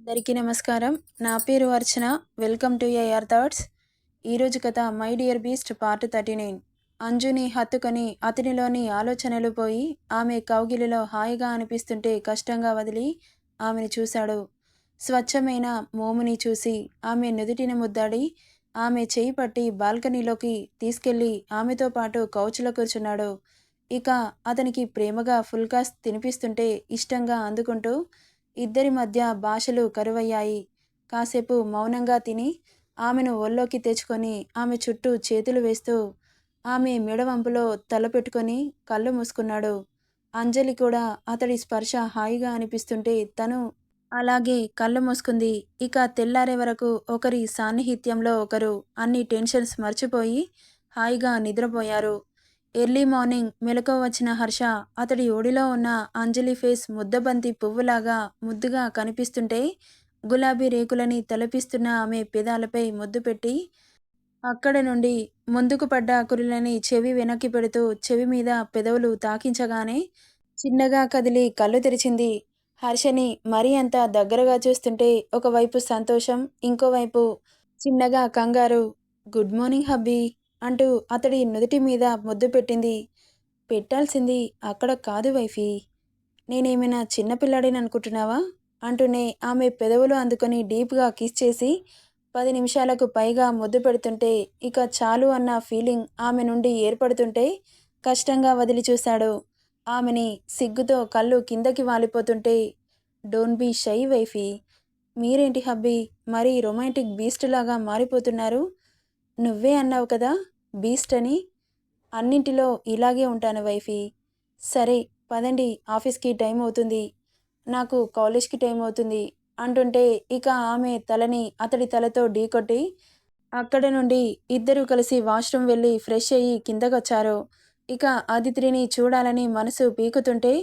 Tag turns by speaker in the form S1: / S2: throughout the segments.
S1: అందరికీ నమస్కారం. నా పేరు Archana. Welcome to AR thoughts. ఈరోజు కథ మై డియర్ బీస్ట్ పార్ట్ 39. అంజుని హత్తుకొని అతనిలోని ఆలోచనలు పోయి ఆమె కౌగిలిలో హాయిగా అనిపిస్తుంటే కష్టంగా వదిలి ఆమెను చూశాడు. స్వచ్ఛమైన మోముని చూసి ఆమె నుదుటిని ముద్దాడి ఆమె చేయి పట్టి బాల్కనీలోకి తీసుకెళ్లి ఆమెతో పాటు కౌచ్లో కూర్చున్నాడు. ఇక అతనికి ప్రేమగా ఫుల్కాస్ తినిపిస్తుంటే ఇష్టంగా అందుకుంటూ ఇద్దరి మధ్య భాషలు కరువయ్యాయి. కాసేపు మౌనంగా తిని ఆమెను ఒళ్ళోకి తెచ్చుకొని ఆమె చుట్టూ చేతులు వేస్తూ ఆమె మెడవంపులో తల పెట్టుకొని కళ్ళు మూసుకున్నాడు. అంజలి కూడా అతడి స్పర్శ హాయిగా అనిపిస్తుంటే తను అలాగే కళ్ళు మూసుకుంది. ఇక తెల్లారే వరకు ఒకరి సాన్నిహిత్యంలో ఒకరు అన్ని టెన్షన్స్ మర్చిపోయి హాయిగా నిద్రపోయారు. ఎర్లీ మార్నింగ్ మెలకువ వచ్చిన హర్ష అతడి ఒడిలో ఉన్న అంజలి ఫేస్ ముద్దబంతి పువ్వులాగా ముద్దుగా కనిపిస్తుంటే గులాబీ రేకులని తలపిస్తున్న ఆమె పెదాలపై ముద్దు పెట్టి అక్కడ నుండి ముందుకు పడ్డ కురులని చెవి వెనక్కి పెడుతూ చెవి మీద పెదవులు తాకించగానే చిన్నగా కదిలి కళ్ళు తెరిచింది. హర్షని మరీ అంత దగ్గరగా చూస్తుంటే ఒకవైపు సంతోషం, ఇంకోవైపు చిన్నగా కంగారు. గుడ్ మార్నింగ్ హబ్బీ అంటూ అతడి నుదుటి మీద ముద్దు పెట్టింది. పెట్టాల్సింది అక్కడ కాదు వైఫీ. నేనేమైనా చిన్నపిల్లాడిని అనుకుంటున్నావా అంటూనే ఆమె పెదవులు అందుకొని డీప్గా కిస్ చేసి 10 నిమిషాలకు పైగా ముద్దు పెడుతుంటే ఇక చాలు అన్న ఫీలింగ్ ఆమె నుండి ఏర్పడుతుంటే కష్టంగా వదిలి చూశాడు. ఆమెని సిగ్గుతో కళ్ళు కిందకి వాలిపోతుంటే డోంట్ బీ షై వైఫీ. మీరేంటి హబ్బీ మరీ రొమాంటిక్ బీస్ట్ లాగా మారిపోతున్నారు. నువ్వే అన్నావు కదా బీస్ట్ అని. అన్నింటిలో ఇలాగే ఉంటాను వైఫీ. సరే పదండి, ఆఫీస్కి టైం అవుతుంది, నాకు కాలేజ్కి టైం అవుతుంది అంటుంటే ఇక ఆమె తలని అతడి తలతో ఢీకొట్టి అక్కడ నుండి ఇద్దరూ కలిసి వాష్రూమ్ వెళ్ళి ఫ్రెష్ అయ్యి కిందకొచ్చారు. ఇక ఆదిత్రిని చూడాలని మనసు పీకుతుంటే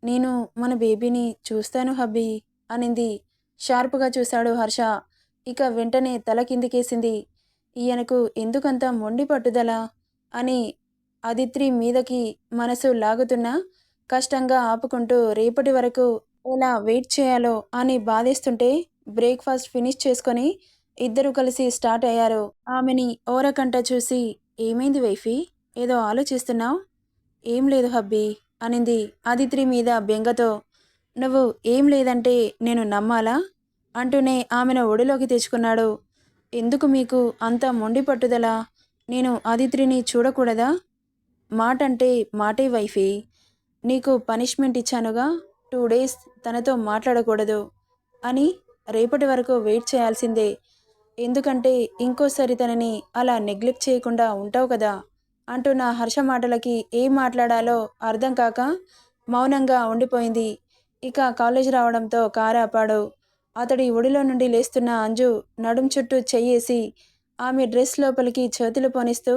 S1: నేను మన బేబీని చూస్తాను హబ్బీ అనింది. షార్ప్గా చూశాడు హర్ష. ఇక వెంటనే తల కిందికేసింది. ఈయనకు ఎందుకంత మొండి పట్టుదల అని ఆదిత్రి మీదకి మనసు లాగుతున్నా కష్టంగా ఆపుకుంటూ రేపటి వరకు ఎలా వెయిట్ చేయాలో అని బాధేస్తుంటే బ్రేక్ఫాస్ట్ ఫినిష్ చేసుకొని ఇద్దరు కలిసి స్టార్ట్ అయ్యారు. ఆమెని ఓరకంట చూసి ఏమైంది వైఫీ, ఏదో ఆలోచిస్తున్నావు? ఏం లేదు హబ్బీ అనింది ఆదిత్రి మీద బెంగతో. నువ్వు ఏం లేదంటే నేను నమ్మాలా అంటూనే ఆమెను ఒడిలోకి తెచ్చుకున్నాడు. ఎందుకు మీకు అంత మొండి పట్టుదల? నేను ఆదిత్రిని చూడకూడదా? మాటంటే మాటే వైఫీ. నీకు పనిష్మెంట్ ఇచ్చానుగా, 2 డేస్ తనతో మాట్లాడకూడదు అని. రేపటి వరకు వెయిట్ చేయాల్సిందే. ఎందుకంటే ఇంకోసారి తనని అలా నెగ్లెక్ట్ చేయకుండా ఉంటావు కదా అంటున్న హర్ష మాటలకి ఏం మాట్లాడాలో అర్థం కాక మౌనంగా ఉండిపోయింది. ఇక కాలేజ్ రావడంతో కారు ఆపాడు. అతడి ఒడిలో నుండి లేస్తున్న అంజు నడుం చుట్టూ చెయ్యేసి ఆమె డ్రెస్ లోపలికి చేతులు పోనిస్తూ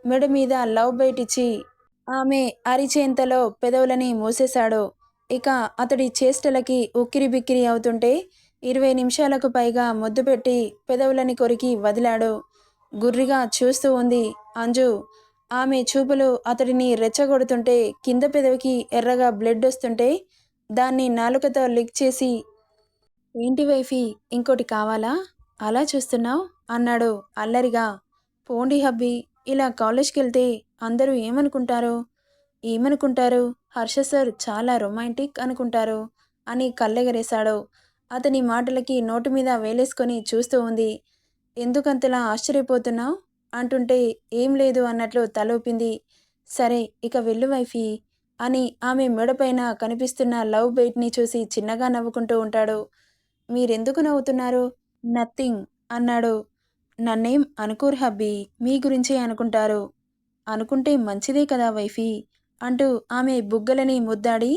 S1: మెడ మీద లవ్ బైట్ ఇచ్చి ఆమె అరిచేంతలో పెదవులని మూసేశాడు. ఇక అతడి చేష్టలకి ఉక్కిరి బిక్కిరి అవుతుంటే 20 నిమిషాలకు పైగా ముద్దు పెట్టి పెదవులని కొరికి వదిలాడు. గుర్రిగా చూస్తూ ఉంది అంజు. ఆమె చూపులు అతడిని రెచ్చగొడుతుంటే కింద పెదవికి ఎర్రగా బ్లడ్ వస్తుంటే దాన్ని నాలుకతో లిక్ చేసి ఏంటి వైఫీ ఇంకోటి కావాలా అలా చూస్తున్నావు అన్నాడు అల్లరిగా. పోండి హబ్బీ, ఇలా కాలేజ్కి వెళ్తే అందరూ ఏమనుకుంటారు? ఏమనుకుంటారు? హర్ష సార్ చాలా రొమాంటిక్ అనుకుంటారు అని కళ్ళెగరేశాడు. అతని మాటలకి నోటి మీద వేలేసుకొని చూస్తూ ఉంది. ఎందుకంతలా ఆశ్చర్యపోతున్నావు అంటుంటే ఏం లేదు అన్నట్లు తలూపింది. సరే ఇక వెళ్ళు వైఫీ అని ఆమె మెడపైన కనిపిస్తున్న లవ్ బెయిట్ని చూసి చిన్నగా నవ్వుకుంటూ ఉంటాడు. మీరెందుకు నవ్వుతున్నారు? నథింగ్ అన్నాడు. నన్నేం అనుకోరు హబ్బీ, మీ గురించే అనుకుంటారు. అనుకుంటే మంచిదే కదా వైఫీ అంటూ ఆమె బుగ్గలని ముద్దాడి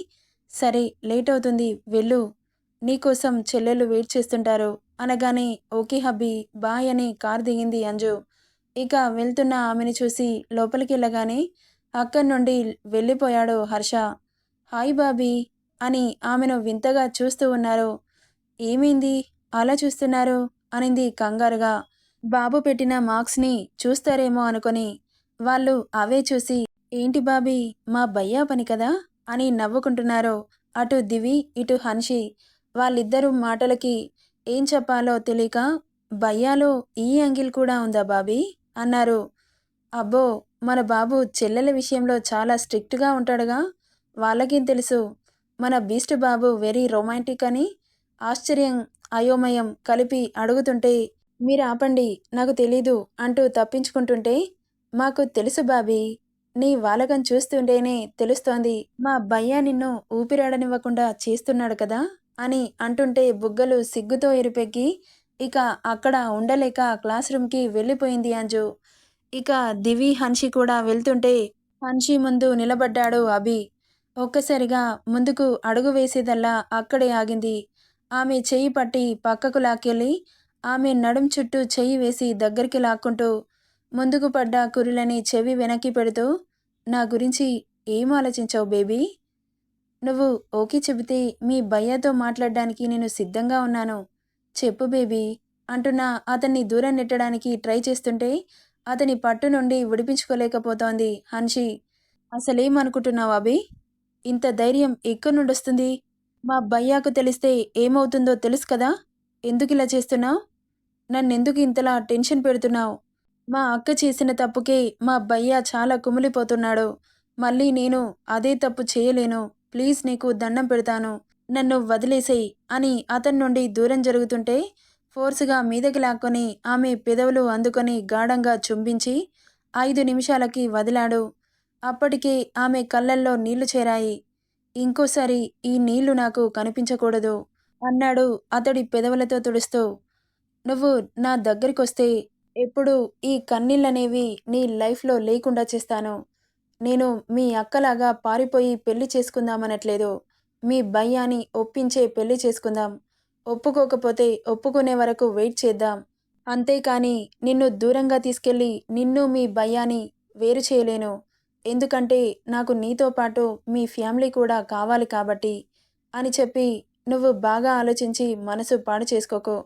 S1: సరే లేట్ అవుతుంది వెళ్ళు, నీకోసం చెల్లెలు వెయిట్ చేస్తుంటారు అనగానే ఓకే హబ్బీ బాయ్ అని కార్ దిగింది అంజు. ఇక వెళ్తున్న ఆమెను చూసి లోపలికి వెళ్ళగానే అక్కడి నుండి వెళ్ళిపోయాడు హర్ష. హాయ్ బాబీ అని ఆమెను వింతగా చూస్తూ ఉన్నారు. ఏమైంది అలా చూస్తున్నారు అనింది కంగారుగా. బాబు పెట్టిన మార్క్స్ని చూస్తారేమో అనుకొని. వాళ్ళు అవే చూసి ఏంటి బాబీ మా భయ్యా పని కదా అని నవ్వుకుంటున్నారు. అటు దివి ఇటు హన్షి వాళ్ళిద్దరూ మాటలకి ఏం చెప్పాలో తెలియక, "భయ్యాలో ఈ యాంగిల్ కూడా ఉందా బాబీ?" అన్నారు. "అబ్బో! మన బాబు చెల్లెల విషయంలో చాలా స్ట్రిక్ట్‌గా ఉంటాడుగా, వాళ్ళకేం తెలుసు? మన బీస్ట్ బాబు వెరీ రొమాంటిక్" అని ఆశ్చర్యం, అయోమయం కలిపి అడుగుతుంటే, "మీరాపండి, నాకు తెలీదు" అంటూ తప్పించుకుంటుంటే, "మాకు తెలుసు బాబీ. నీ వాలకం చూస్తుంటేనే తెలుస్తోంది. మా భయ్యా నిన్ను ఊపిరాడనివ్వకుండా చేస్తున్నాడు కదా" అని అంటుంటే బుగ్గలు సిగ్గుతో ఎరుపెక్కి, ఇక అక్కడ ఉండలేక క్లాస్ రూమ్‌కి వెళ్ళిపోయింది అంజు. ఇక దివి, హన్షి కూడా వెళ్తుంటే, హన్షి ముందు నిలబడ్డాడు అభి. ఒక్కసారిగా ముందుకు అడుగు వేసేదల్లా అక్కడే ఆగింది. ఆమె చెయ్యి పట్టి పక్కకు లాక్కెళ్ళి, ఆమె నడుం చుట్టూ చెయ్యి వేసి దగ్గరికి లాక్కుంటూ, ముందుకు పడ్డ కురులని చెవి వెనక్కి పెడుతూ, "నా గురించి ఏం ఆలోచించావు బేబీ? నువ్వు ఓకే చెబితే మీ భయ్యాతో మాట్లాడ్డానికి నేను సిద్ధంగా ఉన్నాను. చెప్పు బేబీ" అంటున్న అతన్ని దూరం నెట్టడానికి ట్రై చేస్తుంటే, అతని పట్టు నుండి విడిపించుకోలేకపోతోంది హన్షి. "అసలేమనుకుంటున్నావు అభి? ఇంత ధైర్యం ఎక్కడి నుండొస్తుంది? మా భయ్యాకు తెలిస్తే ఏమవుతుందో తెలుసు కదా! ఎందుకిలా చేస్తున్నావు? నన్నెందుకు ఇంతలా టెన్షన్ పెడుతున్నావు? మా అక్క చేసిన తప్పుకే మా భయ్యా చాలా కుమిలిపోతున్నాడు. మళ్ళీ నేను అదే తప్పు చేయలేను. ప్లీజ్ నీకు దండం పెడతాను. నన్ను వదిలేసేయ్" అని అతని నుండి దూరం జరుగుతుంటే, ఫోర్స్‌గా మీదకి లాక్కొని ఆమె పెదవులు అందుకొని గాఢంగా చుంబించి 5 నిమిషాలకి వదిలాడు. అప్పటికే ఆమె కళ్ళల్లో నీళ్లు చేరాయి. "ఇంకోసారి ఈ నీళ్లు నాకు కనిపించకూడదు" అన్నాడు అతడి పెదవులతో తుడుస్తూ. "నువ్వు నా దగ్గరికొస్తే ఎప్పుడూ ఈ కన్నీళ్లనేవి నీ లైఫ్‌లో లేకుండా చేస్తాను. నేను మీ అక్కలాగా పారిపోయి పెళ్లి చేసుకుందామనట్లేదు. మీ భయ్యాని ఒప్పించే పెళ్లి చేసుకుందాం. ఒప్పుకోకపోతే ఒప్పుకునే వరకు వెయిట్ చేద్దాం. అంతేకానీ నిన్ను దూరంగా తీసుకెళ్ళి నిన్ను మీ భయ్యాని వేరు చేయలేను. ఎందుకంటే నాకు నీతో పాటు మీ ఫ్యామిలీ కూడా కావాలి కాబట్టి" అని చెప్పి, "నువ్వు బాగా ఆలోచించి మనసు పాడు చేసుకోకు.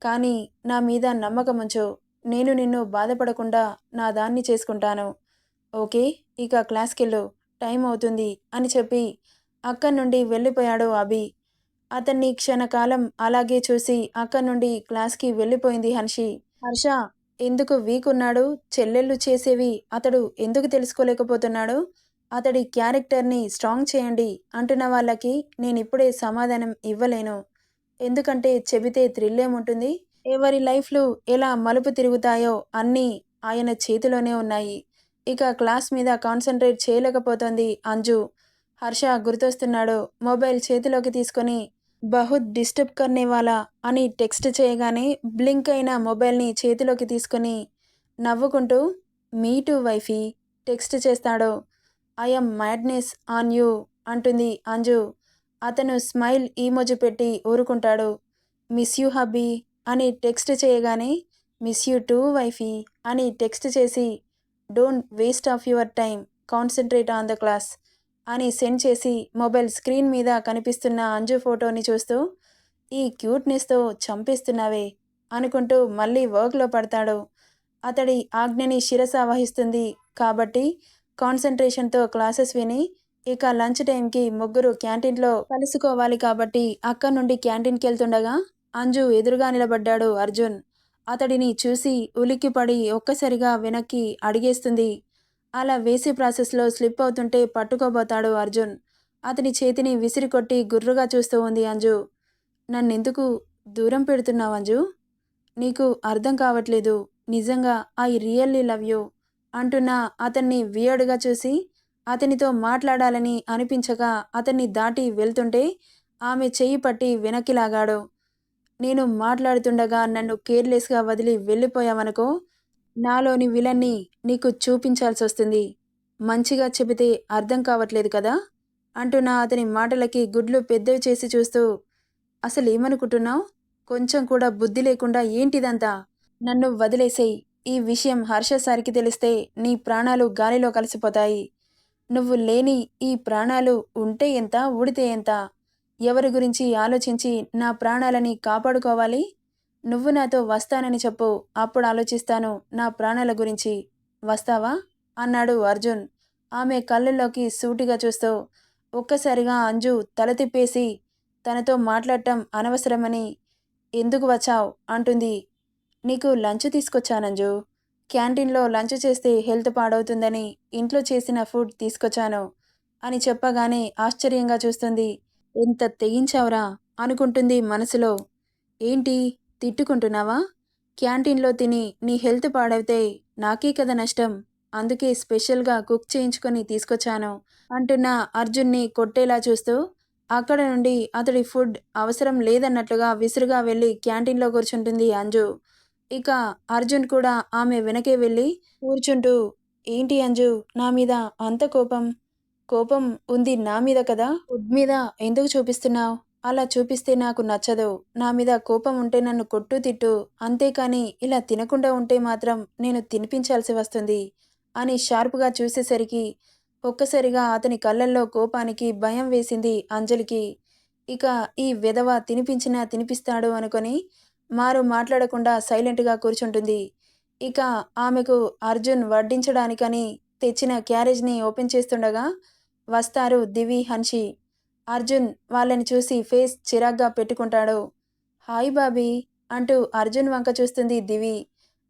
S1: కానీ నా మీద నమ్మకముంచు. నేను నిన్ను బాధపడకుండా నా దాన్ని చేసుకుంటాను. ఓకే, ఇక క్లాస్‌కెళ్ళు. టైం అవుతుంది" అని చెప్పి అక్కడి నుండి వెళ్ళిపోయాడు అభి. అతన్ని క్షణకాలం అలాగే చూసి అక్కడి నుండి క్లాస్‌కి వెళ్ళిపోయింది హన్షి. "హర్ష ఎందుకు వీక్ ఉన్నాడు? చెల్లెళ్ళు చేసేవి అతడు ఎందుకు తెలుసుకోలేకపోతున్నాడు? అతడి క్యారెక్టర్‌ని స్ట్రాంగ్ చేయండి అంటున్న వాళ్ళకి నేనిప్పుడే సమాధానం ఇవ్వలేను. ఎందుకంటే చెబితే థ్రిల్లేముంటుంది? ఎవరి లైఫ్‌లు ఎలా మలుపు తిరుగుతాయో అన్నీ ఆయన చేతిలోనే ఉన్నాయి." ఇక క్లాస్ మీద కాన్సంట్రేట్ చేయలేకపోతోంది అంజు. హర్ష గుర్తొస్తున్నాడు. మొబైల్ చేతిలోకి తీసుకొని, "బహుత్ డిస్టర్బ్ కర్నే వాలా" అని టెక్స్ట్ చేయగానే బ్లింక్ అయిన మొబైల్‌ని చేతిలోకి తీసుకొని నవ్వుకుంటూ, "మీ టూ వైఫీ" టెక్స్ట్ చేస్తాడు. "I am madness on you" అంటుంది అంజు. అతను స్మైల్ ఇమోజి పెట్టి ఊరుకుంటాడు. "మిస్ యూ హబ్బీ" అని టెక్స్ట్ చేయగానే, "మిస్ యూ టూ వైఫీ" అని టెక్స్ట్ చేసి, "don't waste of your time. Concentrate on the class" అని సెండ్ చేసి మొబైల్ స్క్రీన్ మీద కనిపిస్తున్న అంజు ఫోటోని చూస్తూ, "ఈ క్యూట్‌నెస్‌తో చంపేస్తున్నావే" అనుకుంటూ మళ్ళీ వర్క్‌లో పడతాడు. అతడి ఆజ్ఞని శిరస వహిస్తుంది కాబట్టి కాన్సంట్రేషన్‌తో క్లాసెస్ విని, ఇక లంచ్ టైంకి ముగ్గురు క్యాంటీన్‌లో కలుసుకోవాలి కాబట్టి అక్కడి నుండి క్యాంటీన్‌కెళ్తుండగా అంజు ఎదురుగా నిలబడ్డాడు అర్జున్. అతడిని చూసి ఉలిక్కిపడి ఒక్కసారిగా వెనక్కి అడుగేస్తుంది. అలా వేసే ప్రాసెస్‌లో స్లిప్ అవుతుంటే పట్టుకోబోతాడు అర్జున్. అతని చేతిని విసిరికొట్టి గుర్రుగా చూస్తూ ఉంది అంజు. "నన్నెందుకు దూరం పెడుతున్నావు అంజు? నీకు అర్థం కావట్లేదు. నిజంగా ఐ రియల్లీ లవ్ యూ" అంటున్న అతన్ని వియర్డ్‌గా చూసి, అతనితో మాట్లాడాలని అనిపించక అతన్ని దాటి వెళ్తుంటే ఆమె చెయ్యి పట్టి వెనక్కి లాగాడు. "నేను మాట్లాడుతుండగా నన్ను కేర్‌లెస్‌గా వదిలి వెళ్ళిపోయావనుకో, నాలోని విలన్ని నీకు చూపించాల్సొస్తుంది. మంచిగా చెబితే అర్థం కావట్లేదు కదా" అంటున్న అతని మాటలకి గుడ్లు పెద్దవి చేసి చూస్తూ, "అసలేమనుకుంటున్నావు? కొంచెం కూడా బుద్ధి లేకుండా ఏంటిదంతా? నన్ను వదిలేసేయ్. ఈ విషయం హర్ష సార్‌కి తెలిస్తే నీ ప్రాణాలు గాలిలో కలిసిపోతాయి. నువ్వు లేని ఈ ప్రాణాలు ఉంటే ఎంత? ఊడితే ఎంత? ఎవరి గురించి ఆలోచించి నా ప్రాణాలని కాపాడుకోవాలి? నువ్వు నాతో వస్తానని చెప్పు. అప్పుడు ఆలోచిస్తాను నా ప్రాణాల గురించి. వస్తావా?" అన్నాడు అర్జున్ ఆమె కళ్ళల్లోకి సూటిగా చూస్తూ. ఒక్కసారిగా అంజు తల తిప్పేసి, తనతో మాట్లాడటం అనవసరమని ఎందుకు వచ్చావు అంటుంది. నీకు లంచ్ తీసుకొచ్చానంజు. క్యాంటీన్లో లంచ్ చేస్తే హెల్త్ పాడవుతుందని ఇంట్లో చేసిన ఫుడ్ తీసుకొచ్చాను అని చెప్పగానే ఆశ్చర్యంగా చూస్తుంది. ఎంత తెగించావురా అనుకుంటుంది మనసులో. ఏంటి తిట్టుకుంటున్నావా? క్యాంటీన్లో తిని నీ హెల్త్ పాడైతే నాకే కదా నష్టం. అందుకే స్పెషల్గా కుక్ చేయించుకొని తీసుకొచ్చాను అంటున్న అర్జున్ని కొట్టేలా చూస్తూ అక్కడ నుండి అతడి ఫుడ్ అవసరం లేదన్నట్లుగా విసురుగా వెళ్ళి క్యాంటీన్లో కూర్చుంటుంది అంజు. ఇక అర్జున్ కూడా ఆమె వెనకే వెళ్ళి కూర్చుంటూ, ఏంటి అంజు నా మీద అంత కోపం? కోపం ఉంది నా మీద కదా, ఫుడ్ మీద ఎందుకు చూపిస్తున్నావు? అలా చూపిస్తే నాకు నచ్చదు. నా మీద కోపం ఉంటే నన్ను కొట్టు తిట్టు, అంతేకాని ఇలా తినకుండా ఉంటే మాత్రం నేను తినిపించాల్సి వస్తుంది అని షార్ప్గా చూసేసరికి ఒక్కసారిగా అతని కళ్ళల్లో కోపానికి భయం వేసింది అంజలికి. ఇక ఈ వెధవ తినిపించినా తినిపిస్తాడు అనుకొని మారు మాట్లాడకుండా సైలెంట్గా కూర్చుంటుంది. ఇక ఆమెకు అర్జున్ వడ్డించడానికని తెచ్చిన క్యారేజ్ని ఓపెన్ చేస్తుండగా వస్తారు దివి, హన్షి. అర్జున్ వాళ్ళని చూసి ఫేస్ చిరాగ్గా పెట్టుకుంటాడు. హాయ్ బాబీ అంటూ అర్జున్ వంక చూస్తుంది దివి.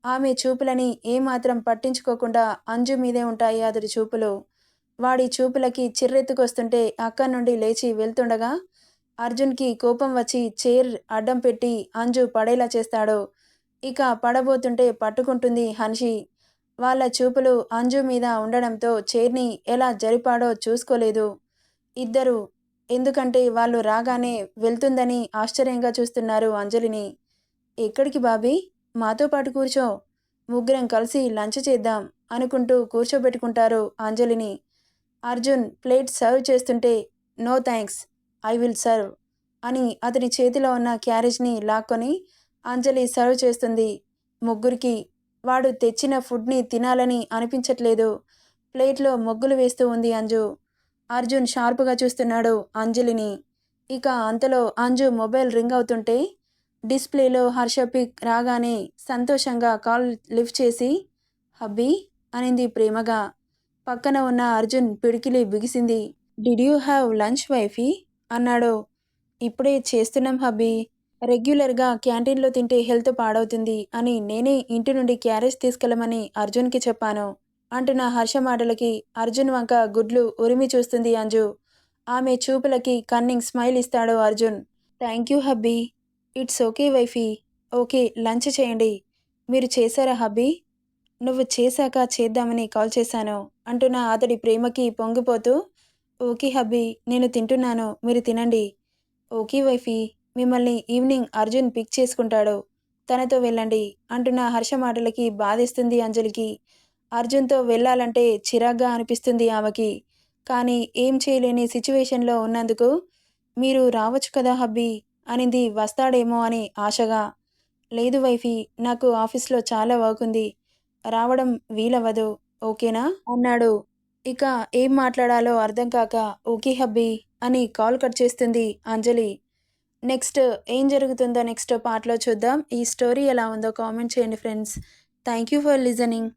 S1: ఆమె చూపులని ఏమాత్రం పట్టించుకోకుండా అంజు మీదే ఉంటాయి అతడి చూపులు. వాడి చూపులకి చిర్రెత్తుకొస్తుంటే అక్కడి నుండి లేచి వెళ్తుండగా అర్జున్కి కోపం వచ్చి చైర్ అడ్డం పెట్టి అంజు పడేలా చేస్తాడు. ఇక పడబోతుంటే పట్టుకుంటుంది హన్షి. వాళ్ళ చూపులు అంజు మీద ఉండడంతో చైర్ని ఎలా జరిపాడో చూసుకోలేదు ఇద్దరు. ఎందుకంటే వాళ్ళు రాగానే వెళ్తుందని ఆశ్చర్యంగా చూస్తున్నారు అంజలిని. ఎక్కడికి బాబీ? మాతో పాటు కూర్చో, ముగ్గురం కలిసి లంచ్ చేద్దాం అనుకుంటూ కూర్చోబెట్టుకుంటారు అంజలిని. అర్జున్ ప్లేట్ సర్వ్ చేస్తుంటే no thanks, I will serve అని అతని చేతిలో ఉన్న క్యారేజ్ని లాక్కొని అంజలి సర్వ్ చేస్తుంది ముగ్గురికి. వాడు తెచ్చిన ఫుడ్ని తినాలని అనిపించట్లేదు. ప్లేట్లో మొగ్గులు వేస్తూ ఉంది అంజు. అర్జున్ షార్ప్గా చూస్తున్నాడు అంజలిని. ఇక అంతలో అంజు మొబైల్ రింగ్ అవుతుంటే డిస్ప్లేలో హర్ష పిక్ రాగానే సంతోషంగా కాల్ లిఫ్ట్ చేసి హబ్బీ అనింది ప్రేమగా. పక్కన ఉన్న అర్జున్ పిడికిలి బిగిసింది. Did you have lunch wifey అన్నాడు. ఇప్పుడే చేస్తున్నాం హబ్బీ. రెగ్యులర్గా క్యాంటీన్లో తింటే హెల్త్ పాడవుతుంది అని నేనే ఇంటి నుండి క్యారేజ్ తీసుకెళ్ళమని అర్జున్కి చెప్పాను అంటున్న హర్ష మాటలకి అర్జున్ వంక గుడ్లు ఉరిమి చూస్తుంది అంజు. ఆమె చూపులకి కన్నింగ్ స్మైల్ ఇస్తాడు Arjun. Thank you hubby. It's okay wifey. Okay lunch చేయండి. మీరు చేశారా హబ్బీ? నువ్వు చేశాక చేద్దామని కాల్ చేశాను అంటున్న అతడి ప్రేమకి పొంగిపోతూ ఓకే హబ్బీ, నేను తింటున్నాను, మీరు తినండి. ఓకే వైఫీ, మిమ్మల్ని ఈవినింగ్ అర్జున్ పిక్ చేసుకుంటాడు, తనతో వెళ్ళండి అంటున్న హర్ష మాటలకి బాధేస్తుంది అంజలికి. అర్జున్తో వెళ్ళాలంటే చిరాగ్గా అనిపిస్తుంది ఆమెకి. కానీ ఏం చేయలేని సిచ్యువేషన్లో ఉన్నందుకు మీరు రావచ్చు కదా హబ్బీ అనింది వస్తాడేమో అని ఆశగా. లేదు వైఫీ, నాకు ఆఫీస్లో చాలా వర్క్ ఉంది, రావడం వీలవ్వదు, ఓకేనా అన్నాడు. ఇక ఏం మాట్లాడాలో అర్థం కాక ఓకే హబ్బీ అని కాల్ కట్ చేస్తుంది అంజలి. నెక్స్ట్ ఏం జరుగుతుందో నెక్స్ట్ పార్ట్లో చూద్దాం. ఈ స్టోరీ ఎలా ఉందో కామెంట్ చేయండి friends. Thank you for listening.